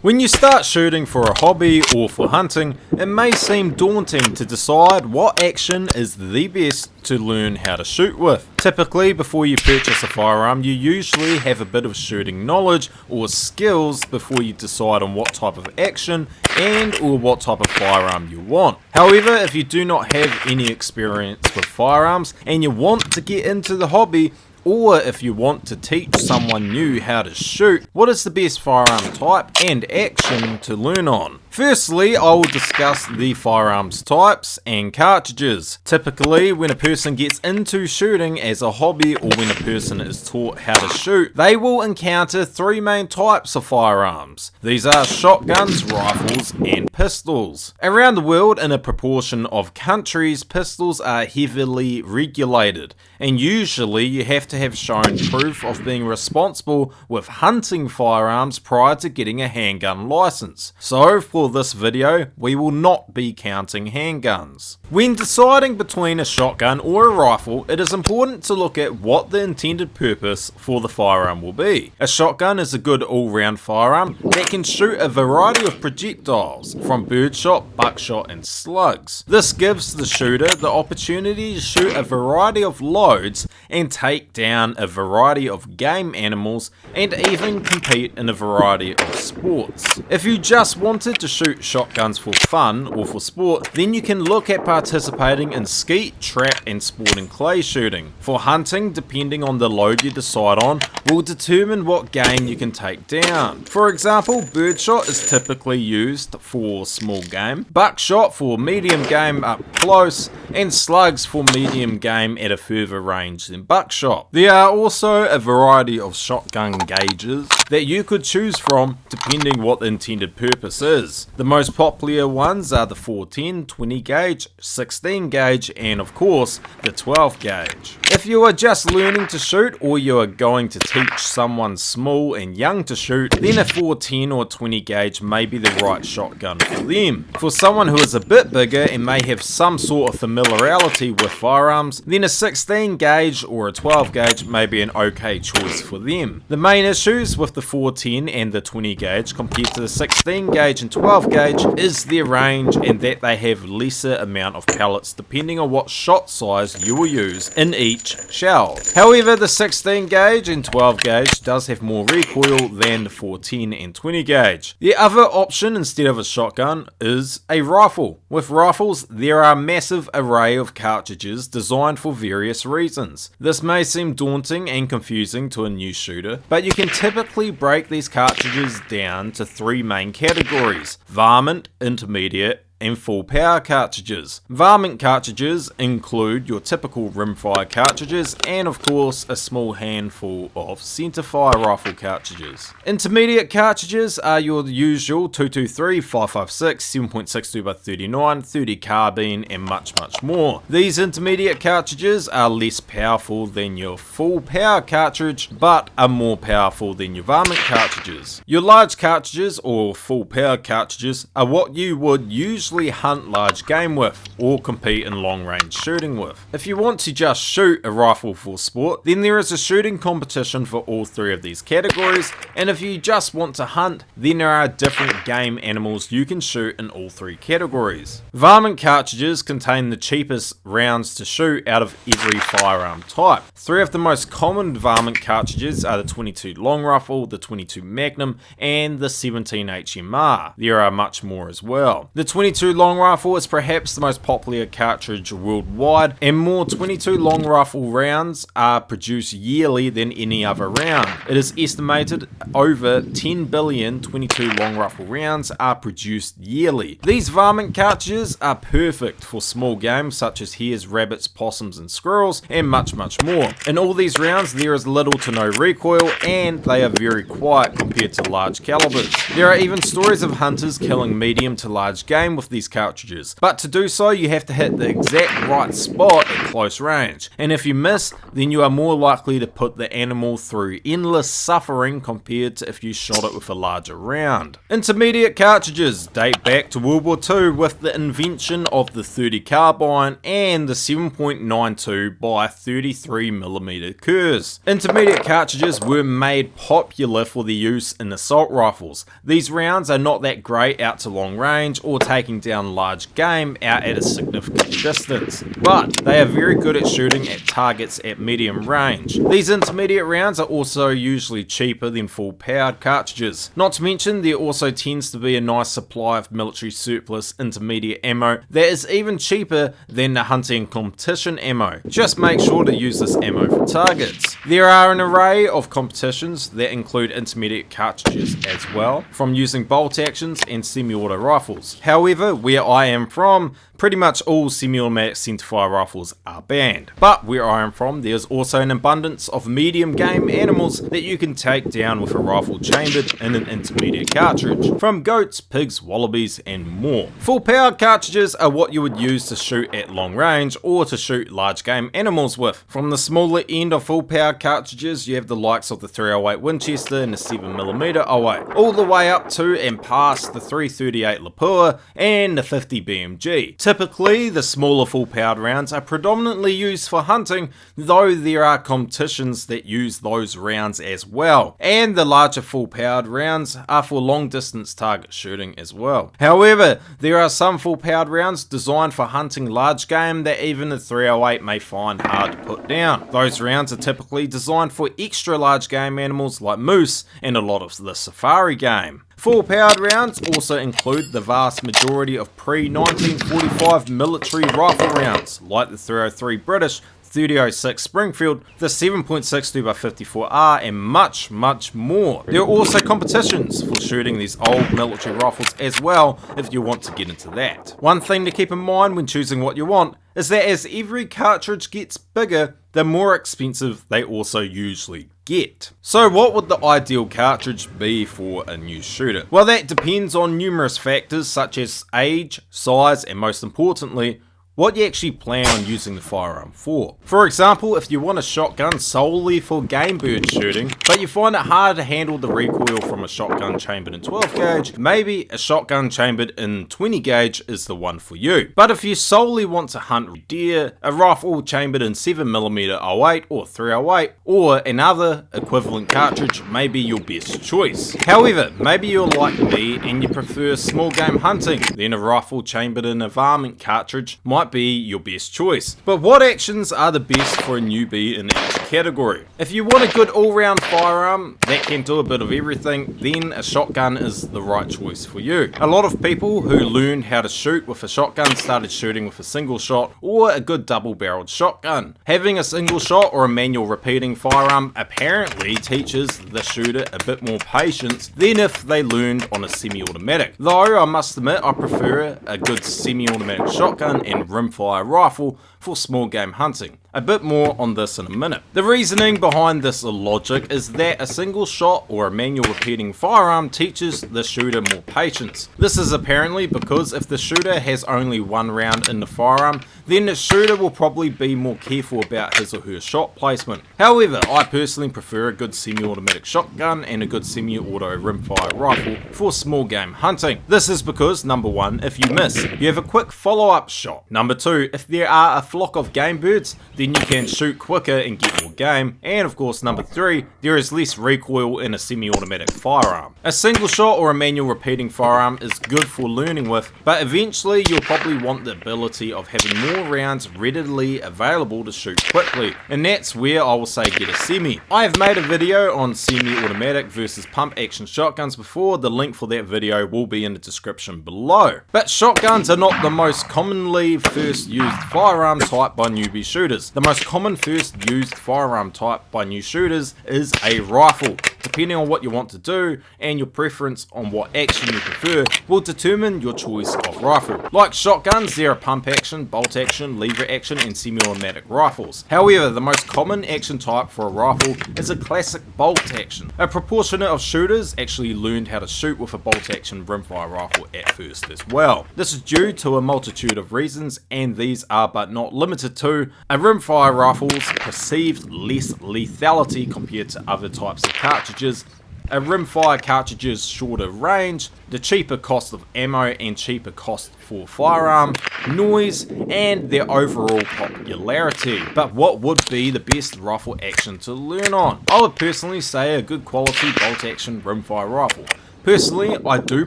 When you start shooting for a hobby or for hunting, it may seem daunting to decide what action is the best to learn how to shoot with. Typically, before you purchase a firearm, you usually have a bit of shooting knowledge or skills before you decide on what type of action and or what type of firearm you want. However, if you do not have any experience with firearms and you want to get into the hobby, or if you want to teach someone new how to shoot, what is the best firearm type and action to learn on? Firstly, I will discuss the firearms types and cartridges. Typically, when a person gets into shooting as a hobby or when a person is taught how to shoot, they will encounter three main types of firearms. These are shotguns, rifles, and pistols. Around the world, in a proportion of countries, pistols are heavily regulated, and usually you have to have shown proof of being responsible with hunting firearms prior to getting a handgun license. So for this video, we will not be counting handguns. When deciding between a shotgun or a rifle, it is important to look at what the intended purpose for the firearm will be. A shotgun is a good all-round firearm that can shoot a variety of projectiles, from birdshot, buckshot, and slugs. This gives the shooter the opportunity to shoot a variety of loads and take down a variety of game animals and even compete in a variety of sports. If you just wanted to shoot shotguns for fun or for sport, then you can look at participating in skeet, trap, and sporting clay shooting. For hunting, depending on the load you decide on, will determine what game you can take down. For example, birdshot is typically used for small game, buckshot for medium game up close, and slugs for medium game at a further range than buckshot. There are also a variety of shotgun gauges that you could choose from depending what the intended purpose is. The most popular ones are the 410, 20 gauge, 16 gauge, and of course the 12 gauge. If you are just learning to shoot or you are going to teach someone small and young to shoot, then a 410 or 20 gauge may be the right shotgun for them. For someone who is a bit bigger and may have some sort of familiarity with firearms, then a 16 gauge or a 12 gauge may be an okay choice for them. The main issues with the 410 and the 20 gauge compared to the 16 gauge and 12 gauge is their range and that they have lesser amount of pellets depending on what shot size you will use in each shell. However, the 16 gauge and 12 gauge does have more recoil than the 410 and 20 gauge. The other option instead of a shotgun is a rifle. With rifles, there are a massive array of cartridges designed for various reasons. This may seem daunting and confusing to a new shooter, but you can typically break these cartridges down to three main categories: varmint, intermediate, and full power cartridges. Varmint cartridges include your typical rimfire cartridges and of course a small handful of centerfire rifle cartridges. Intermediate cartridges are your usual 223, 556, 7.62x39, 30 carbine, and much more. These intermediate cartridges are less powerful than your full power cartridge but are more powerful than your varmint cartridges. Your large cartridges or full power cartridges are what you would usually hunt large game with or compete in long range shooting with. If you want to just shoot a rifle for sport, then there is a shooting competition for all three of these categories, and if you just want to hunt, then there are different game animals you can shoot in all three categories. Varmint cartridges contain the cheapest rounds to shoot out of every firearm type. Three of the most common varmint cartridges are the 22 long rifle, the 22 magnum, and the 17 HMR. There are much more as well. The 22 long rifle is perhaps the most popular cartridge worldwide, and more 22 long rifle rounds are produced yearly than any other round. It is estimated over 10 billion 22 long rifle rounds are produced yearly. These varmint cartridges are perfect for small game such as hares, rabbits, possums, and squirrels, and much more. In all these rounds there is little to no recoil and they are very quiet compared to large calibers. There are even stories of hunters killing medium to large game with these cartridges, but to do so you have to hit the exact right spot at close range, and if you miss, then you are more likely to put the animal through endless suffering compared to if you shot it with a larger round. Intermediate cartridges date back to World War II with the invention of the .30 carbine and the 7.92 by 33mm Kurs. Intermediate cartridges were made popular for their use in assault rifles. These rounds are not that great out to long range or taking down large game out at a significant distance, but they are very good at shooting at targets at medium range. These intermediate rounds are also usually cheaper than full powered cartridges. Not to mention, there also tends to be a nice supply of military surplus intermediate ammo that is even cheaper than the hunting competition ammo. Just make sure to use this ammo for targets. There are an array of competitions that include intermediate cartridges as well, from using bolt actions and semi-auto rifles. However, where I am from, pretty much all semi-automatic centerfire rifles are banned. But where I am from, there's also an abundance of medium game animals that you can take down with a rifle chambered in an intermediate cartridge, from goats, pigs, wallabies, and more. Full powered cartridges are what you would use to shoot at long range or to shoot large game animals with. From the smaller end of full powered cartridges, you have the likes of the 308 Winchester and the 7mm 08, all the way up to and past the 338 Lapua and the 50 BMG. Typically, the smaller full-powered rounds are predominantly used for hunting, though there are competitions that use those rounds as well, and the larger full-powered rounds are for long-distance target shooting as well. However, there are some full-powered rounds designed for hunting large game that even the 308 may find hard to put down. Those rounds are typically designed for extra large game animals like moose and a lot of the safari game. Full powered rounds also include the vast majority of pre-1945 military rifle rounds, like the 303 British, 3006 Springfield, the 7.62x54R, and much more. There are also competitions for shooting these old military rifles as well, if you want to get into that. One thing to keep in mind when choosing what you want is that as every cartridge gets bigger, the more expensive they also usually get. So what would the ideal cartridge be for a new shooter? Well, that depends on numerous factors such as age, size, and most importantly, what you actually plan on using the firearm for. For example, if you want a shotgun solely for game bird shooting, but you find it hard to handle the recoil from a shotgun chambered in 12 gauge, maybe a shotgun chambered in 20 gauge is the one for you. But if you solely want to hunt deer, a rifle chambered in 7mm 08 or 308, or another equivalent cartridge may be your best choice. However, maybe you're like me and you prefer small game hunting, then a rifle chambered in a varmint cartridge might be your best choice. But what actions are the best for a newbie in each category? If you want a good all-round firearm that can do a bit of everything, then a shotgun is the right choice for you. A lot of people who learned how to shoot with a shotgun started shooting with a single shot or a good double-barreled shotgun. Having a single shot or a manual repeating firearm apparently teaches the shooter a bit more patience than if they learned on a semi-automatic. Though I must admit I prefer a good semi-automatic shotgun and rimfire rifle for small game hunting. A bit more on this in a minute. The reasoning behind this logic is that a single shot or a manual repeating firearm teaches the shooter more patience. This is apparently because if the shooter has only one round in the firearm, then the shooter will probably be more careful about his or her shot placement. However, I personally prefer a good semi-automatic shotgun and a good semi-auto rimfire rifle for small game hunting. This is because, number one, if you miss, you have a quick follow-up shot. Number two, if there are a flock of game birds, then you can shoot quicker and get more game. And of course, number three, there is less recoil in a semi-automatic firearm. A single shot or a manual repeating firearm is good for learning with, but eventually you'll probably want the ability of having more rounds readily available to shoot quickly, and that's where I will say get a semi. I have made a video on semi-automatic versus pump action shotguns before. The link for that video will be in the description below. But shotguns are not the most commonly first used firearm type by newbie shooters. The most common first used firearm type by new shooters is a rifle. Depending on what you want to do and your preference on what action you prefer will determine your choice of rifle. Like shotguns, there are pump action, bolt action, lever action and semi-automatic rifles. However, the most common action type for a rifle is a classic bolt action. A proportion of shooters actually learned how to shoot with a bolt action rimfire rifle at first as well. This is due to a multitude of reasons, and these are but not limited to a rimfire rifle's perceived less lethality compared to other types of cartridges, a rimfire cartridge's shorter range, the cheaper cost of ammo and cheaper cost for firearm, noise, and their overall popularity. But what would be the best rifle action to learn on? I would personally say a good quality bolt action rimfire rifle. Personally, I do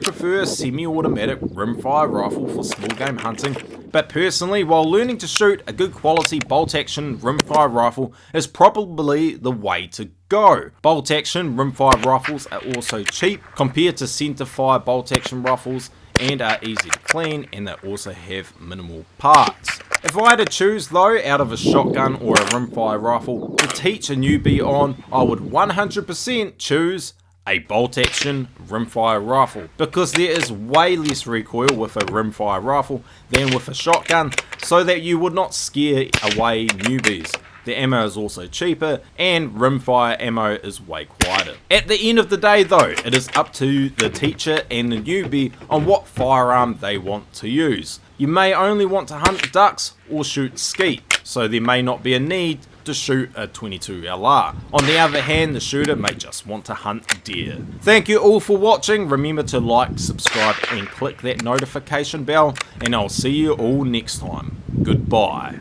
prefer a semi-automatic rimfire rifle for small game hunting, but personally, while learning to shoot, a good quality bolt action rimfire rifle is probably the way to go. Bolt action rimfire rifles are also cheap compared to centerfire bolt action rifles and are easy to clean, and they also have minimal parts. If I had to choose though out of a shotgun or a rimfire rifle to teach a newbie on, I would 100% choose a bolt action rimfire rifle, because there is way less recoil with a rimfire rifle than with a shotgun, so that you would not scare away newbies. The ammo is also cheaper, and rimfire ammo is way quieter. At the end of the day though, it is up to the teacher and the newbie on what firearm they want to use. You may only want to hunt ducks or shoot skeet, so there may not be a need to shoot a 22 LR. On the other hand, the shooter may just want to hunt deer. Thank you all for watching. Remember to like, subscribe and click that notification bell, and I'll see you all next time. Goodbye.